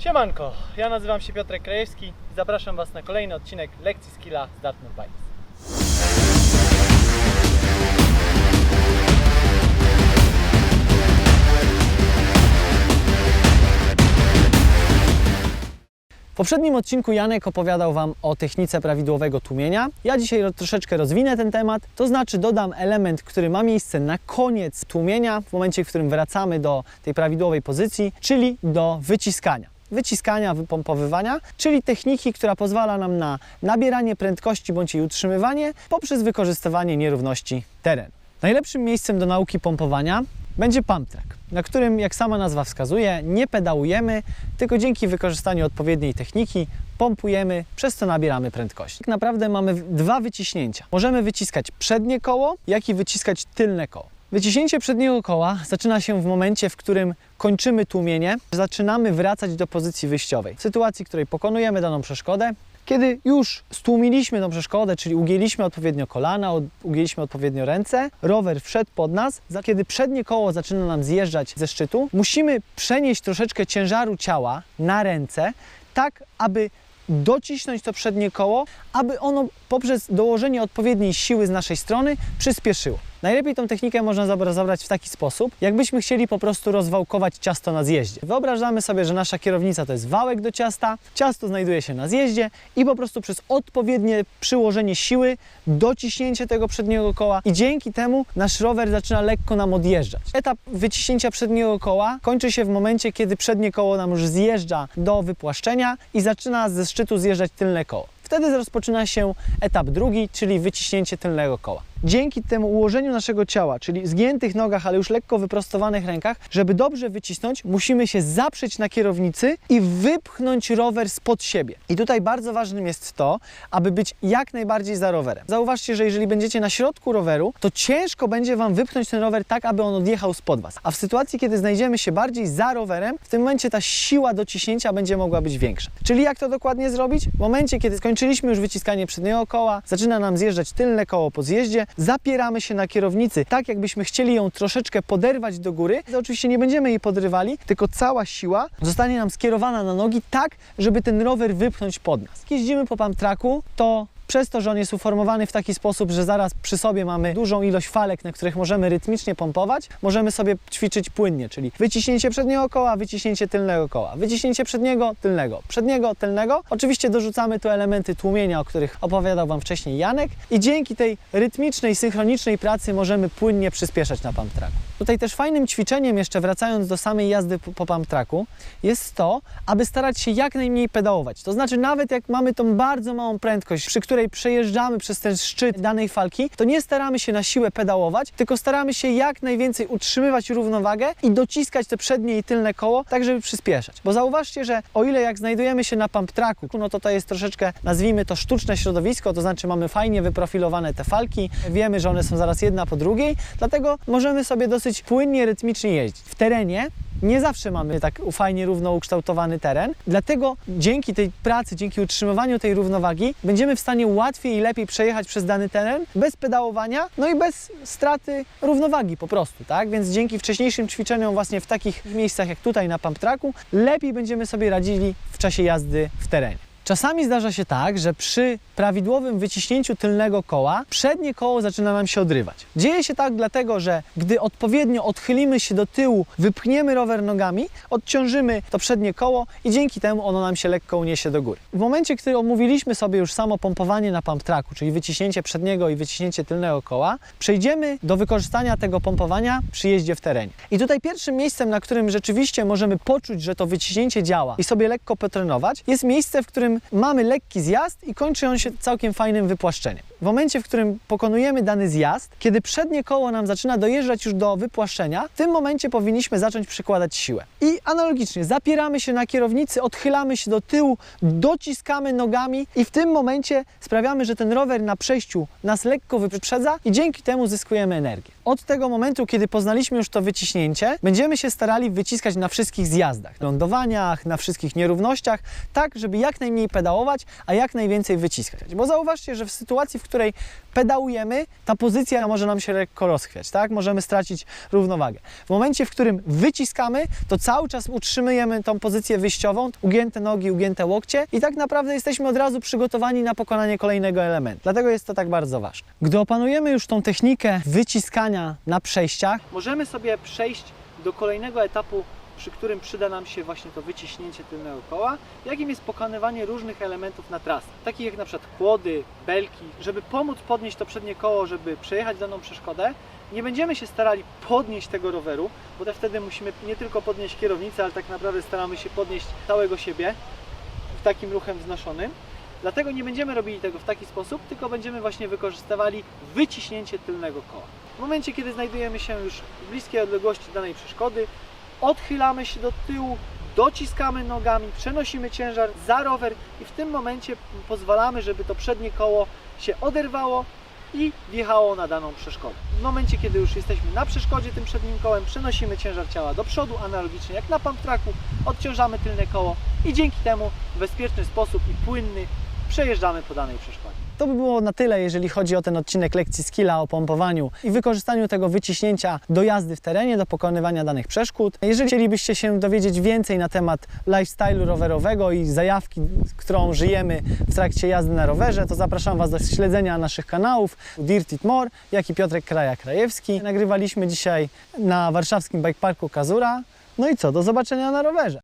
Siemanko, ja nazywam się Piotrek Krajewski i zapraszam Was na kolejny odcinek lekcji Skilla z Dartmouth Bikes. W poprzednim odcinku Janek opowiadał Wam o technice prawidłowego tłumienia. Ja dzisiaj troszeczkę rozwinę ten temat, to znaczy dodam element, który ma miejsce na koniec tłumienia, w momencie, w którym wracamy do tej prawidłowej pozycji, czyli do wyciskania, wypompowywania, czyli techniki, która pozwala nam na nabieranie prędkości bądź jej utrzymywanie poprzez wykorzystywanie nierówności terenu. Najlepszym miejscem do nauki pompowania będzie pump track, na którym, jak sama nazwa wskazuje, nie pedałujemy, tylko dzięki wykorzystaniu odpowiedniej techniki pompujemy, przez co nabieramy prędkości. Tak naprawdę mamy dwa wyciśnięcia. Możemy wyciskać przednie koło, jak i wyciskać tylne koło. Wyciśnięcie przedniego koła zaczyna się w momencie, w którym kończymy tłumienie, zaczynamy wracać do pozycji wyjściowej. W sytuacji, w której pokonujemy daną przeszkodę, kiedy już stłumiliśmy tą przeszkodę, czyli ugięliśmy odpowiednio kolana, ugięliśmy odpowiednio ręce, rower wszedł pod nas, kiedy przednie koło zaczyna nam zjeżdżać ze szczytu, musimy przenieść troszeczkę ciężaru ciała na ręce, tak aby docisnąć to przednie koło, aby ono poprzez dołożenie odpowiedniej siły z naszej strony przyspieszyło. Najlepiej tą technikę można zobrazować w taki sposób, jakbyśmy chcieli po prostu rozwałkować ciasto na zjeździe. Wyobrażamy sobie, że nasza kierownica to jest wałek do ciasta, ciasto znajduje się na zjeździe i po prostu przez odpowiednie przyłożenie siły, dociśnięcie tego przedniego koła i dzięki temu nasz rower zaczyna lekko nam odjeżdżać. Etap wyciśnięcia przedniego koła kończy się w momencie, kiedy przednie koło nam już zjeżdża do wypłaszczenia i zaczyna ze szczytu zjeżdżać tylne koło. Wtedy rozpoczyna się etap drugi, czyli wyciśnięcie tylnego koła. Dzięki temu ułożeniu naszego ciała, czyli zgiętych nogach, ale już lekko wyprostowanych rękach, żeby dobrze wycisnąć, musimy się zaprzeć na kierownicy i wypchnąć rower spod siebie. I tutaj bardzo ważnym jest to, aby być jak najbardziej za rowerem. Zauważcie, że jeżeli będziecie na środku roweru, to ciężko będzie Wam wypchnąć ten rower tak, aby on odjechał spod Was. A w sytuacji, kiedy znajdziemy się bardziej za rowerem, w tym momencie ta siła dociśnięcia będzie mogła być większa. Czyli jak to dokładnie zrobić? W momencie, kiedy skończyliśmy już wyciskanie przedniego koła, zaczyna nam zjeżdżać tylne koło po zjeździe, zapieramy się na kierownicy, tak jakbyśmy chcieli ją troszeczkę poderwać do góry. To oczywiście nie będziemy jej podrywali, tylko cała siła zostanie nam skierowana na nogi tak, żeby ten rower wypchnąć pod nas. Jak jeździmy po pump tracku, to przez to, że on jest uformowany w taki sposób, że zaraz przy sobie mamy dużą ilość falek, na których możemy rytmicznie pompować, możemy sobie ćwiczyć płynnie, czyli wyciśnięcie przedniego koła, wyciśnięcie tylnego koła, wyciśnięcie przedniego, tylnego. Oczywiście dorzucamy tu elementy tłumienia, o których opowiadał Wam wcześniej Janek i dzięki tej rytmicznej, synchronicznej pracy możemy płynnie przyspieszać na pump tracku. Tutaj też fajnym ćwiczeniem, jeszcze wracając do samej jazdy po pump tracku, jest to, aby starać się jak najmniej pedałować. To znaczy nawet jak mamy tą bardzo małą prędkość, przy której przejeżdżamy przez ten szczyt danej falki, to nie staramy się na siłę pedałować, tylko staramy się jak najwięcej utrzymywać równowagę i dociskać te przednie i tylne koło, tak żeby przyspieszać. Bo zauważcie, że o ile jak znajdujemy się na pump tracku, no to jest troszeczkę, nazwijmy to, sztuczne środowisko, to znaczy mamy fajnie wyprofilowane te falki, wiemy, że one są zaraz jedna po drugiej, dlatego możemy sobie dosyć płynnie, rytmicznie jeździć. W terenie nie zawsze mamy tak fajnie równo ukształtowany teren, dlatego dzięki tej pracy, dzięki utrzymywaniu tej równowagi będziemy w stanie łatwiej i lepiej przejechać przez dany teren bez pedałowania, no i bez straty równowagi po prostu, tak? Więc dzięki wcześniejszym ćwiczeniom właśnie w takich miejscach jak tutaj na pump tracku lepiej będziemy sobie radzili w czasie jazdy w terenie. Czasami zdarza się tak, że przy prawidłowym wyciśnięciu tylnego koła przednie koło zaczyna nam się odrywać. Dzieje się tak dlatego, że gdy odpowiednio odchylimy się do tyłu, wypchniemy rower nogami, odciążymy to przednie koło i dzięki temu ono nam się lekko uniesie do góry. W momencie, gdy omówiliśmy sobie już samo pompowanie na pump tracku, czyli wyciśnięcie przedniego i wyciśnięcie tylnego koła, przejdziemy do wykorzystania tego pompowania przy jeździe w terenie. I tutaj pierwszym miejscem, na którym rzeczywiście możemy poczuć, że to wyciśnięcie działa i sobie lekko potrenować, jest miejsce, w którym mamy lekki zjazd i kończy on się całkiem fajnym wypłaszczeniem. W momencie, w którym pokonujemy dany zjazd, kiedy przednie koło nam zaczyna dojeżdżać już do wypłaszczenia, w tym momencie powinniśmy zacząć przykładać siłę. I analogicznie zapieramy się na kierownicy, odchylamy się do tyłu, dociskamy nogami i w tym momencie sprawiamy, że ten rower na przejściu nas lekko wyprzedza i dzięki temu zyskujemy energię. Od tego momentu, kiedy poznaliśmy już to wyciśnięcie, będziemy się starali wyciskać na wszystkich zjazdach, lądowaniach, na wszystkich nierównościach, tak żeby jak najmniej mniej pedałować, a jak najwięcej wyciskać. Bo zauważcie, że w sytuacji, w której pedałujemy, ta pozycja może nam się lekko rozchwiać, tak? Możemy stracić równowagę. W momencie, w którym wyciskamy, to cały czas utrzymujemy tą pozycję wyjściową, ugięte nogi, ugięte łokcie i tak naprawdę jesteśmy od razu przygotowani na pokonanie kolejnego elementu. Dlatego jest to tak bardzo ważne. Gdy opanujemy już tą technikę wyciskania na przejściach, możemy sobie przejść do kolejnego etapu, przy którym przyda nam się właśnie to wyciśnięcie tylnego koła, jakim jest pokonywanie różnych elementów na trasę, takich jak na przykład kłody, belki. Żeby pomóc podnieść to przednie koło, żeby przejechać daną przeszkodę, nie będziemy się starali podnieść tego roweru, bo wtedy musimy nie tylko podnieść kierownicę, ale tak naprawdę staramy się podnieść całego siebie w takim ruchem wznoszonym. Dlatego nie będziemy robili tego w taki sposób, tylko będziemy właśnie wykorzystywali wyciśnięcie tylnego koła. W momencie, kiedy znajdujemy się już w bliskiej odległości danej przeszkody, odchylamy się do tyłu, dociskamy nogami, przenosimy ciężar za rower i w tym momencie pozwalamy, żeby to przednie koło się oderwało i wjechało na daną przeszkodę. W momencie, kiedy już jesteśmy na przeszkodzie tym przednim kołem, przenosimy ciężar ciała do przodu, analogicznie jak na pump tracku, odciążamy tylne koło i dzięki temu w bezpieczny sposób i płynny przejeżdżamy po danej przeszkodzie. To by było na tyle, jeżeli chodzi o ten odcinek lekcji skilla o pompowaniu i wykorzystaniu tego wyciśnięcia do jazdy w terenie, do pokonywania danych przeszkód. Jeżeli chcielibyście się dowiedzieć więcej na temat lifestyle'u rowerowego i zajawki, którą żyjemy w trakcie jazdy na rowerze, to zapraszam Was do śledzenia naszych kanałów Dirt It More, jak i Piotrek Krajak-Krajewski. Nagrywaliśmy dzisiaj na warszawskim Bike Parku Kazura. No i co, do zobaczenia na rowerze.